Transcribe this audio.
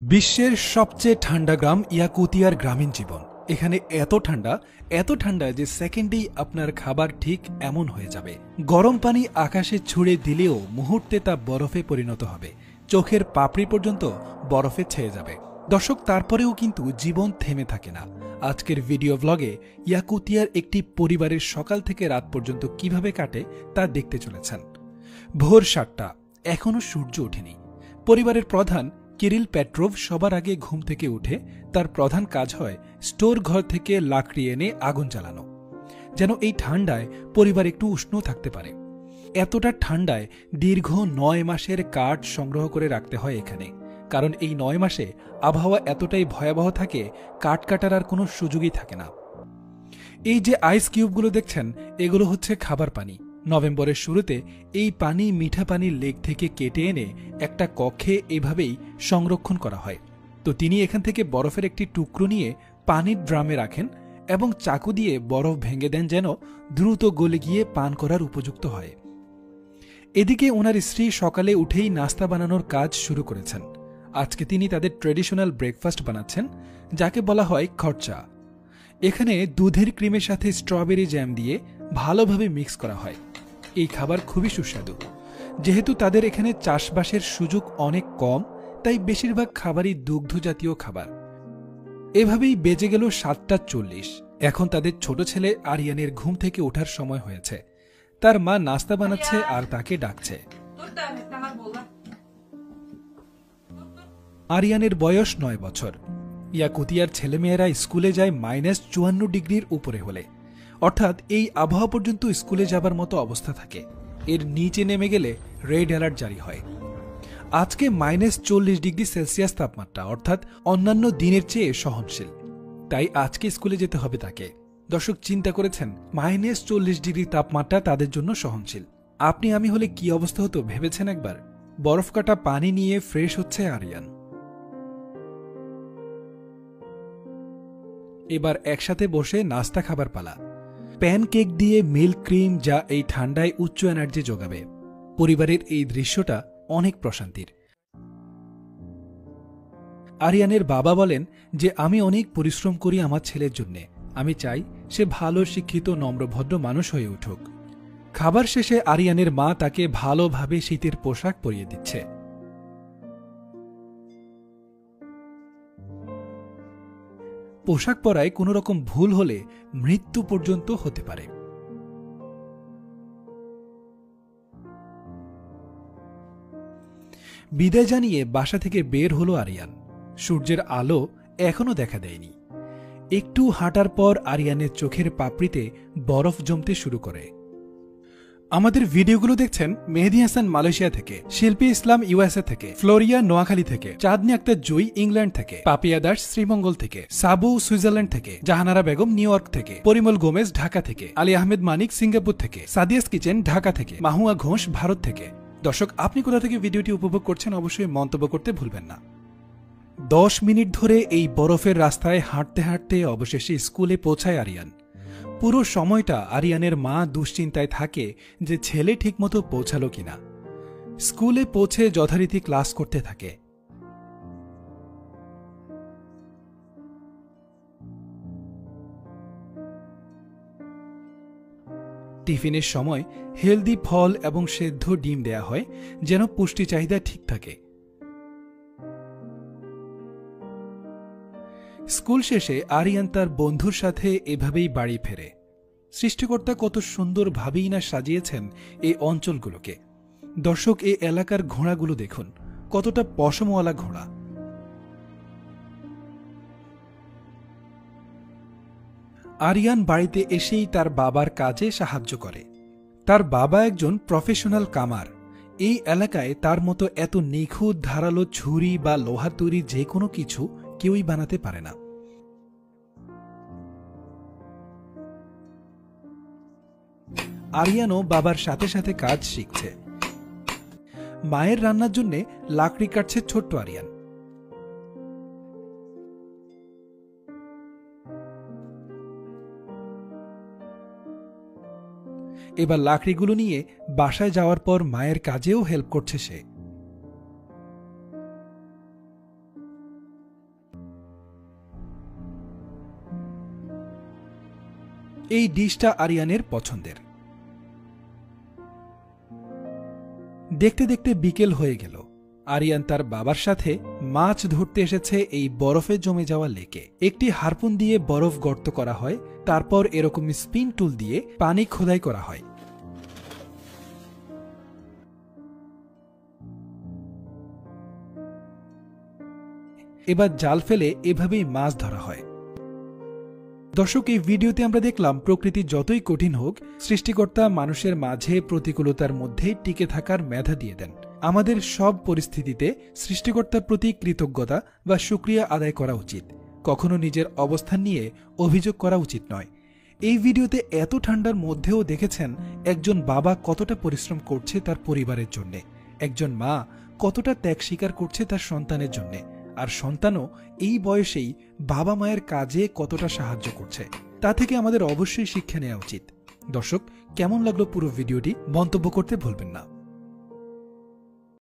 বিশ্বের সবচেয়ে ঠান্ডা গ্রাম ইয়াকুতিয়ার গ্রামীণ জীবন। এখানে এত ঠান্ডা যে সেকেন্ডেই আপনার খাবার ঠিক এমন হয়ে যাবে। গরম পানি আকাশে ছুঁড়ে দিলেও মুহূর্তে তা বরফে পরিণত হবে, চোখের পাপড়ি পর্যন্ত বরফে ছেয়ে যাবে। দর্শক, তারপরেও কিন্তু জীবন থেমে থাকে না। আজকের ভিডিও ব্লগে ইয়াকুতিয়ার একটি পরিবারের সকাল থেকে রাত পর্যন্ত কিভাবে কাটে তা দেখতে চলেছেন। ভোর 7টা, এখনও সূর্য ওঠেনি। পরিবারের প্রধান কিরিল পেট্রোভ সবার আগে ঘুম থেকে উঠে তার প্রধান কাজ হয় স্টোর ঘর থেকে লাকড়ি এনে আগুন জ্বালানো, যেন এই ঠান্ডায় পরিবার একটু উষ্ণ থাকতে পারে। এতটা ঠান্ডায় দীর্ঘ 9 মাসের কাঠ সংগ্রহ করে রাখতে হয় এখানে, কারণ এই 9 মাসে আবহাওয়া এতটাই ভয়াবহ থাকে, কাঠ কাটার আর কোনো সুযোগই থাকে না। এই যে আইস কিউবগুলো দেখছেন, এগুলো হচ্ছে খাবার পানি। নভেম্বরের শুরুতে এই পানি মিঠা পানির লেক থেকে কেটে এনে একটা কক্ষে এভাবেই সংরক্ষণ করা হয়। তো তিনি এখান থেকে বরফের একটি টুকরো নিয়ে পানির ড্রামে রাখেন এবং চাকু দিয়ে বরফ ভেঙে দেন, যেন দ্রুত গলে গিয়ে পান করার উপযুক্ত হয়। এদিকে ওনার স্ত্রী সকালে উঠেই নাস্তা বানানোর কাজ শুরু করেছেন। আজকে তিনি তাদের ট্রেডিশনাল ব্রেকফাস্ট বানাচ্ছেন, যাকে বলা হয় খরচা। এখানে দুধের ক্রিমের সাথে স্ট্রবেরি জ্যাম দিয়ে ভালোভাবে মিক্স করা হয়। এই খাবার খুবই সুস্বাদু। যেহেতু তাদের এখানে চাষবাসের সুযোগ অনেক কম, তাই বেশিরভাগ খাবারই দুগ্ধ জাতীয় খাবার। এভাবেই বেজে গেল 7:40। এখন তাদের ছোট ছেলে আরিয়ানের ঘুম থেকে ওঠার সময় হয়েছে। তার মা নাস্তা বানাচ্ছে আর তাকে ডাকছে। আরিয়ানের বয়স 9 বছর। ইয়াকুতিয়ার ছেলেমেয়েরা স্কুলে যায় -54 ডিগ্রির উপরে হলে, অর্থাৎ এই আবহাওয়া পর্যন্ত স্কুলে যাবার মতো অবস্থা থাকে। এর নিচে নেমে গেলে রেড অ্যালার্ট জারি হয়। আজকে -40 ডিগ্রি সেলসিয়াস তাপমাত্রা, অর্থাৎ অন্যান্য দিনের চেয়ে সহনশীল। তাই আজকে স্কুলে যেতে হবে তাকে। দর্শক, চিন্তা করেছেন -40 ডিগ্রি তাপমাত্রা তাদের জন্য সহনশীল? আপনি আমি হলে কি অবস্থা হতো ভেবেছেন একবার? বরফ কাটা পানি নিয়ে ফ্রেশ হচ্ছে আরিয়ান। এবার একসাথে বসে নাস্তা খাবার পালা। প্যানকেক দিয়ে মিল্ক ক্রিম, যা এই ঠান্ডায় উচ্চ এনার্জি যোগাবে। পরিবারের এই দৃশ্যটা অনেক প্রশান্তির। আরিয়ানের বাবা বলেন যে আমি অনেক পরিশ্রম করি আমার ছেলের জন্যে। আমি চাই সে ভালো শিক্ষিত নম্রভদ্র মানুষ হয়ে উঠুক। খাবার শেষে আরিয়ানের মা তাকে ভালোভাবে শীতের পোশাক পরিয়ে দিচ্ছে। পোশাক পরায় কোনো রকম ভুল হলে মৃত্যু পর্যন্ত হতে পারে। বিদায় জানিয়ে বাসা থেকে বের হলো আরিয়ান। সূর্যের আলো এখনো দেখা দেয়নি। একটু হাঁটার পর আরিয়ানের চোখের পাপড়িতে বরফ জমতে শুরু করে। আমাদের ভিডিওগুলো দেখছেন মেহেদী হাসান মালয়েশিয়া থেকে, শিল্পী ইসলাম ইউএসএ থেকে, ফ্লোরিয়া নোয়াখালী থেকে, চাঁদনী আক্তার জুই ইংল্যান্ড থেকে, পাপিয়া দাস শ্রীমঙ্গল থেকে, সাবু সুইজারল্যান্ড থেকে, জাহানারা বেগম নিউ ইয়র্ক থেকে, পরিমল গোমেজ ঢাকা থেকে, আলী আহমেদ মানিক সিঙ্গাপুর থেকে, সাদিয়াস কিচেন ঢাকা থেকে, মাহুয়া ঘোষ ভারত থেকে। দর্শক, আপনি কোথা থেকে ভিডিওটি উপভোগ করছেন অবশ্যই মন্তব্য করতে ভুলবেন না। 10 মিনিট ধরে এই বরফের রাস্তায় হাঁটতে হাঁটতে অবশেষে স্কুলে পৌঁছায় আরিয়ান। পুরো সময়টা আরিয়ানের মা দুশ্চিন্তায় থাকে যে ছেলে ঠিকমতো পৌঁছালো কিনা। স্কুলে পৌঁছে যথারীতি ক্লাস করতে থাকে। টিফিনের সময় হেলদি ফল এবং সেদ্ধ ডিম দেয়া হয়, যেন পুষ্টি চাহিদা ঠিক থাকে। স্কুল শেষে আরিয়ান তার বন্ধুর সাথে এভাবেই বাড়ি ফেরে। সৃষ্টিকর্তা কত সুন্দরভাবেই না সাজিয়েছেন এই অঞ্চলগুলোকে। দর্শক, এই এলাকার ঘোড়াগুলো দেখুন, কতটা পশমওয়ালা ঘোড়া। আরিয়ান বাড়িতে এসেই তার বাবার কাজে সাহায্য করে। তার বাবা একজন প্রফেশনাল কামার। এই এলাকায় তার মতো এত নিখুঁত ধারালো ছুরি বা লোহা তৈরি যে কোনো কিছু কেউই বানাতে পারে না। আরিয়ানও বাবার সাথে সাথে কাজ শিখছে। মায়ের রান্নার জন্য লাকড়ি কাটছে ছোট্ট আরিয়ান। এবার লাকড়িগুলো নিয়ে বাসায় যাওয়ার পর মায়ের কাজেও হেল্প করছে সে। এই ডিশটা আরিয়ানের পছন্দের। দেখতে দেখতে বিকেল হয়ে গেল। আরিয়ান তার বাবার সাথে মাছ ধরতে এসেছে এই বরফে জমে যাওয়া লেকে। একটি হারপুন দিয়ে বরফ গর্ত করা হয়, তারপর এরকম স্পিন টুল দিয়ে পানি খোদাই করা হয়। এবার জাল ফেলে এভাবেই মাছ ধরা হয়। দর্শক, এই ভিডিওতে আমরা দেখলাম প্রকৃতি যতই কঠিন হোক, সৃষ্টিকর্তা মানুষের মাঝে প্রতিকূলতার মধ্যে টিকে থাকার মেধা দিয়ে দেন। আমাদের সব পরিস্থিতিতে সৃষ্টিকর্তার প্রতি কৃতজ্ঞতা বা শুকরিয়া আদায় করা উচিত। কখনো নিজের অবস্থান নিয়ে অভিযোগ করা উচিত নয়। এই ভিডিওতে এত ঠান্ডার মধ্যেও দেখেছেন একজন বাবা কতটা পরিশ্রম করছে তার পরিবারের জন্য, একজন মা কতটা ত্যাগ স্বীকার করছে তার সন্তানের জন্য, আর সন্তানও এই বয়সেই বাবা মায়ের কাজে কতটা সাহায্য করছে। তা থেকে আমাদের অবশ্যই শিক্ষা নেওয়া উচিত। দর্শক, কেমন লাগলো পুরো ভিডিওটি মন্তব্য করতে ভুলবেন না।